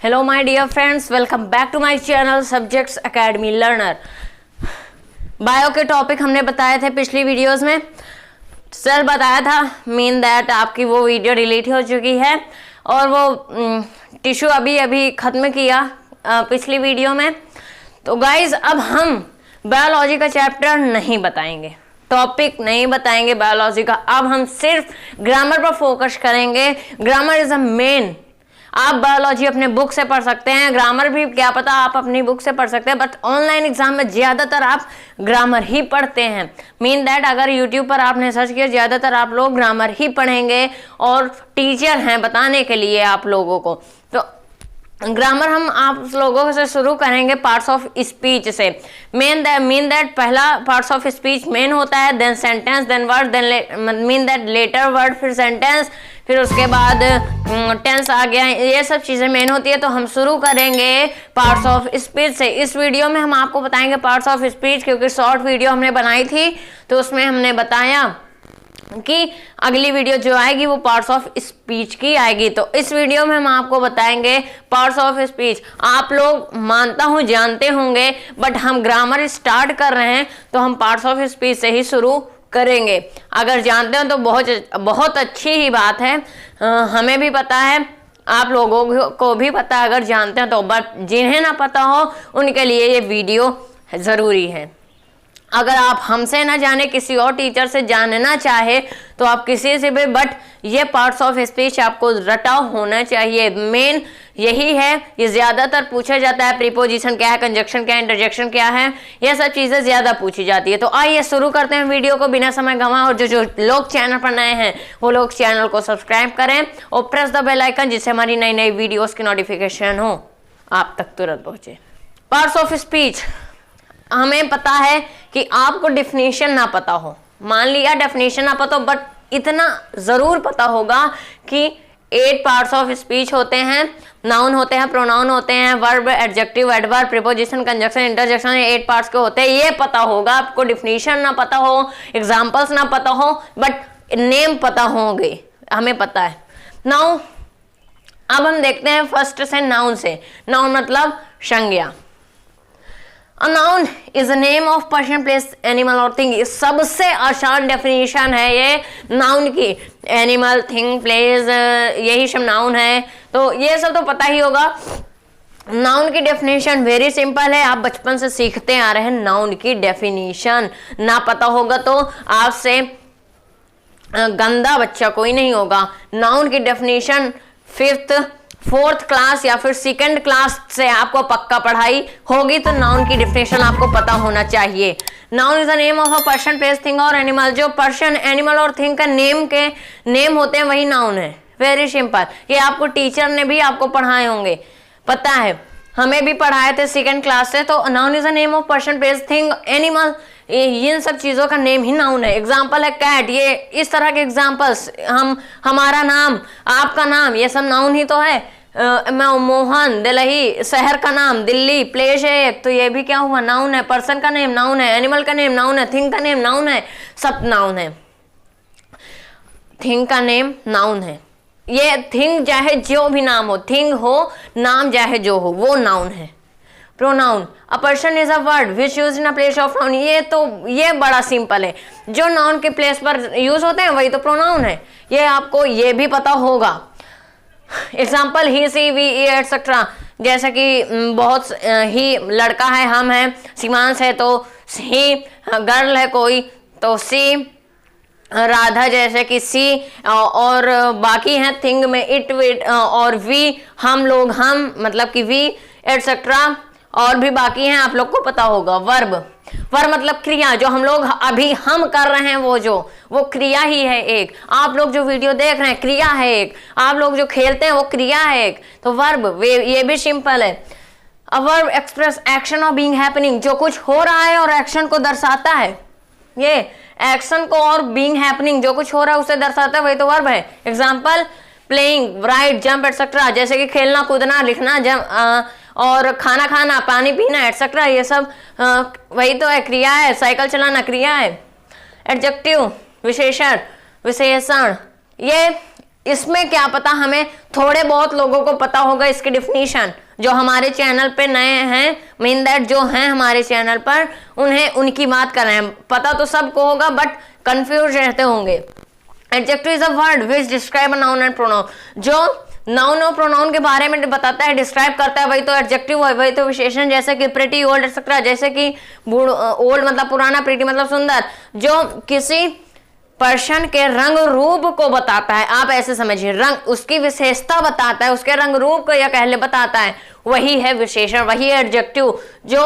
Hello my dear friends, welcome back to my channel subjects academy learner. Bio के topic हमने बताए थे पिछली वीडियोस में। सर बताया था मीन दैट आपकी वो वीडियो डिलीट हो चुकी है और वो टिश्यू अभी ख़त्म किया पिछली वीडियो में। तो गाइज अब हम बायोलॉजी का चैप्टर नहीं बताएंगे, टॉपिक नहीं बताएंगे बायोलॉजी का। अब हम सिर्फ ग्रामर पर फोकस करेंगे। Grammar is a main. आप बायोलॉजी अपने बुक से पढ़ सकते हैं, ग्रामर भी क्या पता आप अपनी बुक से पढ़ सकते हैं, बट ऑनलाइन एग्जाम में ज़्यादातर आप ग्रामर ही पढ़ते हैं। मीन दैट अगर यूट्यूब पर आपने सर्च किया, ज़्यादातर आप लोग ग्रामर ही पढ़ेंगे और टीचर हैं बताने के लिए आप लोगों को। तो ग्रामर हम आप लोगों से शुरू करेंगे पार्ट्स ऑफ स्पीच से। मीन दैट पहला पार्ट्स ऑफ स्पीच मेन होता है, then sentence, then word, then mean that letter word, फिर सेंटेंस, फिर उसके बाद टेंस आ गया। ये सब चीज़ें मेन होती है। तो हम शुरू करेंगे पार्ट्स ऑफ स्पीच से। इस वीडियो में हम आपको बताएंगे पार्ट्स ऑफ स्पीच, क्योंकि शॉर्ट वीडियो हमने बनाई थी तो उसमें हमने बताया कि अगली वीडियो जो आएगी वो पार्ट्स ऑफ स्पीच की आएगी। तो इस वीडियो में हम आपको बताएंगे पार्ट्स ऑफ स्पीच। आप लोग मानता हूँ जानते होंगे, बट हम ग्रामर स्टार्ट कर रहे हैं तो हम पार्ट्स ऑफ स्पीच से ही शुरू करेंगे। अगर जानते हो तो बहुत अच्छी ही बात है। हमें भी पता है, आप लोगों को भी पता है अगर जानते हैं तो, बट जिन्हें ना पता हो उनके लिए ये वीडियो ज़रूरी है। अगर आप हमसे ना जाने, किसी और टीचर से जानना चाहे तो आप किसी से भी, बट ये पार्ट्स ऑफ स्पीच आपको रटा होना चाहिए। मेन यही है, ये ज़्यादातर पूछा जाता है। प्रीपोजिशन क्या है, कंजक्शन क्या है, इंटरजेक्शन क्या है, ये सब चीज़ें ज़्यादा पूछी जाती है। तो आइए शुरू करते हैं वीडियो को बिना समय गंवाए। और जो लोग चैनल पर नए हैं वो लोग चैनल को सब्सक्राइब करें और प्रेस द बेल आइकन, जिससे हमारी नई नई वीडियोज़ की नोटिफिकेशन हो आप तक तुरंत पहुँचे। पार्ट्स ऑफ स्पीच, हमें पता है कि आपको डेफिनेशन ना पता हो, मान लिया डेफिनेशन ना पता हो, बट इतना ज़रूर पता होगा कि 8 पार्ट्स ऑफ स्पीच होते हैं। नाउन होते हैं, प्रोनाउन होते हैं, verb, adjective, adverb, preposition, conjunction, interjection, 8 parts के होते हैं। ये पता होगा आपको। डेफिनेशन ना पता हो, एग्जाम्पल्स ना पता हो, बट नेम पता होंगे, हमें पता है। नाउ अब हम देखते हैं फर्स्ट से, नाउन से। नाउन मतलब संज्ञा। A noun is a name of person, place, animal और thing। सबसे आसान डेफिनेशन है ये नाउन की। एनिमल, थिंग, प्लेस, यही सब नाउन है। तो ये सब तो पता ही होगा। नाउन की डेफिनेशन वेरी सिंपल है, आप बचपन से सीखते आ रहे हैं। नाउन की डेफिनेशन ना पता होगा तो आपसे गंदा बच्चा कोई नहीं होगा। नाउन की डेफिनेशन 4th क्लास या फिर 2nd क्लास से आपको पक्का पढ़ाई होगी, तो नाउन की डेफिनेशन आपको पता होना चाहिए। Noun is the name of a person, place, thing और एनिमल। जो पर्सन, एनिमल और थिंग का नेम होते हैं वही नाउन है। Very simple. ये आपको टीचर ने भी आपको पढ़ाए होंगे, पता है, हमें भी पढ़ाए थे 2nd क्लास से। तो noun is the name of person, place, thing, animal, इन सब चीज़ों का नेम ही नाउन है। एग्जाम्पल है कैट, ये इस तरह के एग्जाम्पल्स, हमारा नाम, आपका नाम, ये सब नाउन ही तो है। मोहन, दिल्ली, शहर का नाम दिल्ली, प्लेस है तो ये भी क्या हुआ, नाउन है। पर्सन का नेम नाउन है, एनिमल का नेम नाउन है, थिंग का नेम नाउन है, सब नाउन है। थिंग का नेम नाउन है। ये थिंग चाहे जो भी नाम हो, थिंग हो, नाम चाहे जो हो, वो नाउन है। Pronoun, a person is a word which use in a place of noun. ये बड़ा सिंपल है। जो नाउन के प्लेस पर यूज होते हैं वही तो प्रोनाउन है। ये आपको ये भी पता होगा। Example he, she, we, etcetera. जैसे कि बहुत ही लड़का है, हम हैं, सीमांश है तो ही, गर्ल है कोई तो सी, राधा जैसे कि सी, और बाकी हैं थिंग में इट, विट और वी, हम लोग, हम मतलब कि वी, एटसेट्रा, और भी बाकी हैं, आप लोग को पता होगा। वर्ब मतलब क्रिया, जो हम लोग अभी हम कर रहे हैं वो क्रिया ही है एक। आप लोग जो वीडियो देख रहे हैं क्रिया है एक। आप लोग जो खेलते हैं वो क्रिया है एक। तो वर्ब ये भी सिंपल है। A verb express action of being happening, जो कुछ हो रहा है और एक्शन को दर्शाता है। ये एक्शन को और बीइंग हैपनिंग, जो कुछ हो रहा है उसे दर्शाता है, वही तो वर्ब है। Example playing, right, jump etcetera. जैसे कि खेलना, कूदना, लिखना, और खाना खाना, पानी पीना एटसेट्रा, ये सब वही तो है, क्रिया है। साइकिल चलाना क्रिया है। एडजेक्टिव विशेषण, विशेषण, ये इसमें क्या पता हमें थोड़े बहुत लोगों को पता होगा इसकी डिफिनीशन, जो हमारे चैनल पे नए हैं, मीन दैट जो हैं हमारे चैनल पर, उन्हें उनकी बात कर रहे हैं। पता तो सबको होगा बट कंफ्यूज रहते होंगे। Adjective is a word which describe a noun and pronoun. जो नाउन और प्रोनाउन के बारे में बताता है, डिस्क्राइब करता है, वही तो एडजेक्टिव है, वही तो विशेषण। जैसे कि प्रिटी, ओल्ड एक्सेट्रा। जैसे कि ओल्ड मतलब पुराना, प्रिटी मतलब सुंदर। जो किसी पर्सन के रंग रूप को बताता है, आप ऐसे समझिए, रंग उसकी विशेषता बताता है, उसके रंग रूप को या कहले बताता है, वही है विशेषण, वही है एडजेक्टिव। जो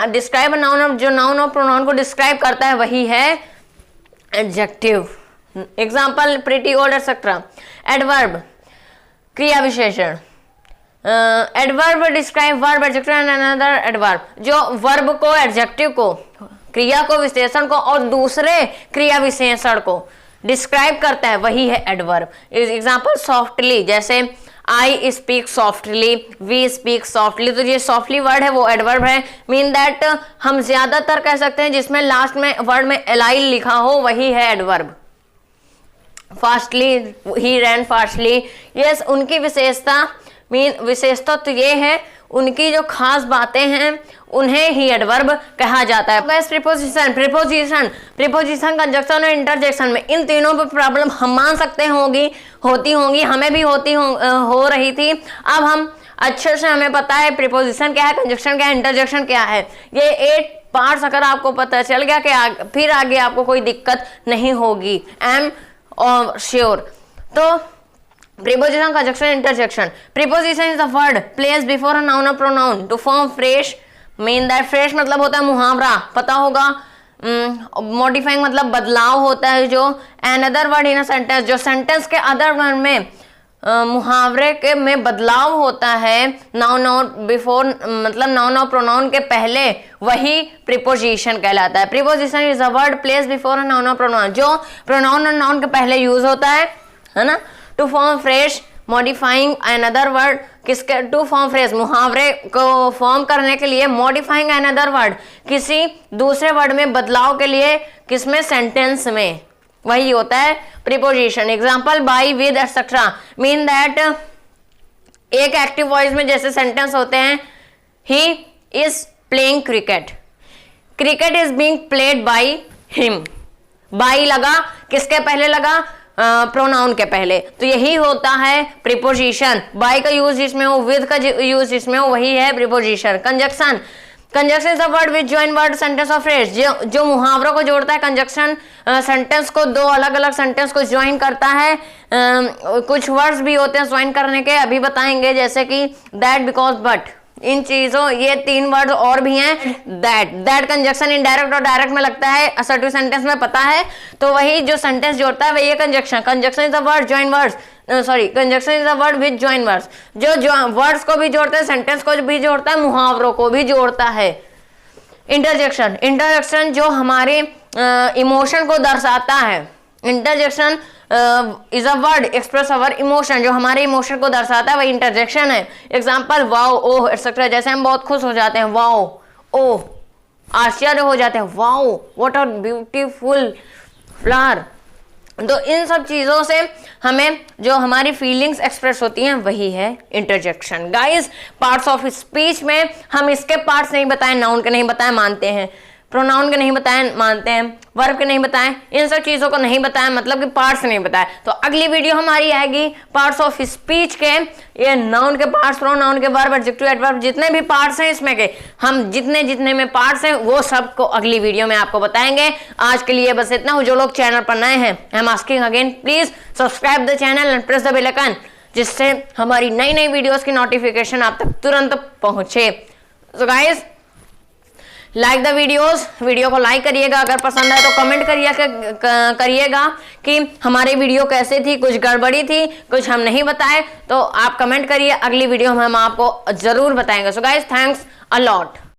डिस्क्राइब नाउन, जो नाउन और प्रोनाउन को डिस्क्राइब करता है, वही है adjective. Example pretty, old etcetera. Adverb क्रिया विशेषण। Adverb describe verb, adjective and another adverb. जो वर्ब को, एडजेक्टिव को, क्रिया को, विशेषण को और दूसरे क्रिया विशेषण को डिस्क्राइब करता है, वही है एडवर्ब। एग्जाम्पल सॉफ्टली, जैसे I speak softly, we speak softly. तो ये सॉफ्टली वर्ड है, वो एडवर्ब है। मीन दैट हम ज्यादातर कह सकते हैं जिसमें लास्ट में वर्ड में एल लिखा हो, वही है एडवर्ब। फास्टली, ही रैन फास्टली। यस, उनकी विशेषता, विशेषता तो ये है, उनकी जो खास बातें हैं उन्हें ही एडवर्ब कहा जाता है। बस प्रीपोजिशन, प्रीपोजिशन कंजक्शन और इंटरजेक्शन में, इन तीनों पर प्रॉब्लम हम मान सकते होती होंगी, हमें भी हो रही थी। अब हम अच्छे से, हमें पता है प्रीपोजिशन क्या है, कंजक्शन क्या है, इंटरजेक्शन क्या है। ये 8 पार्ट्स अगर आपको पता चल गया कि फिर आगे आपको कोई दिक्कत नहीं होगी। एम और श्योर। तो preposition, conjunction, interjection. Preposition is the word placed before a noun or pronoun to form phrase. Mean that phrase मतलब होता है मुहावरा, पता होगा। Modifying मतलब बदलाव होता है जो। Another word in a sentence, जो sentence के other word में मुहावरे के में बदलाव होता है नाउन और बिफोर, मतलब नाउन और प्रोनाउन के पहले, वही प्रीपोजिशन कहलाता है। Preposition is a word place before a noun or pronoun, जो प्रोनाउन और नाउन के पहले यूज होता है ना। To form phrase, modifying another word, किसके, टू फॉर्म फ्रेश मुहावरे को फॉर्म करने के लिए, मॉडिफाइंग अनदर वर्ड किसी दूसरे वर्ड में बदलाव के लिए, किसमें, सेंटेंस में, वही होता है preposition. Example by, with etcetera. Mean that एक एक्टिव वॉइस में जैसे सेंटेंस होते हैं, he is playing cricket, cricket is being played by him. By लगा, किसके पहले लगा, प्रोनाउन के पहले, तो यही होता है प्रीपोजिशन। बाई का यूज जिसमें हो, विद का यूज जिसमें हो, वही है preposition. Conjunction, conjunction is the word which join word sentence और फ्रेज, जो मुहावरों को जोड़ता है। कंजक्शन सेंटेंस को, दो अलग अलग सेंटेंस को ज्वाइन करता है। कुछ वर्ड्स भी होते हैं ज्वाइन करने के, अभी बताएंगे, जैसे कि दैट, बिकॉज, बट। इन चीजों, ये 3 वर्ड और भी हैं। दैट कंजक्शन इनडायरेक्ट और डायरेक्ट में लगता है, असर्टिव सेंटेंस में पता है, तो वही जो सेंटेंस जोड़ता है वही है conjunction. Conjunction is the word join words, conjunction is the word with join words, जो वर्ड्स को भी जोड़ता है, सेंटेंस को भी जोड़ता है, मुहावरों को भी जोड़ता है। इंटरजेक्शन, इंटरजेक्शन जो हमारे इमोशन को दर्शाता है। Interjection is a word express our emotion, जो हमारे इमोशन को दर्शाता है, वही इंटरजेक्शन है। एग्जाम्पल वाओ, ओह एक्सेट्रा। जैसे हम बहुत खुश हो जाते हैं, वाओ, ओह, आश्चर्य हो जाते हैं, wow what a beautiful flower. तो इन सब चीजों से हमें जो हमारी फीलिंग्स एक्सप्रेस होती हैं, वही है interjection. Guys, parts of speech में हम इसके पार्ट्स नहीं बताए, नाउन के नहीं बताए, मानते हैं, प्रोनाउन के नहीं बताए, मानते हैं, वर्ब के नहीं बताए, इन सब चीजों को नहीं बताया, मतलब कि पार्ट्स नहीं बताए। तो अगली वीडियो हमारी आएगी पार्ट्स ऑफ स्पीच के, ये नाउन के पार्ट्स, प्रोनाउन के, वर्ब, एडजेक्टिव, एडवर्ब, जितने भी पार्ट्स हैं इसमें के, हम जितने में पार्ट्स हैं वो सब को अगली वीडियो में आपको बताएंगे। आज के लिए बस इतना। जो लोग चैनल पर नए हैं, I am asking again, please subscribe the channel and press the bell icon, जिससे हमारी नई वीडियोस की नोटिफिकेशन आप तक तुरंत पहुंचे। So guys, like the videos, video को लाइक करिएगा, अगर पसंद आए तो कमेंट करिएगा कि हमारी वीडियो कैसे थी, कुछ गड़बड़ी थी, कुछ हम नहीं बताए, तो आप कमेंट करिए, अगली वीडियो में हम आपको जरूर बताएंगे। So guys, thanks a lot.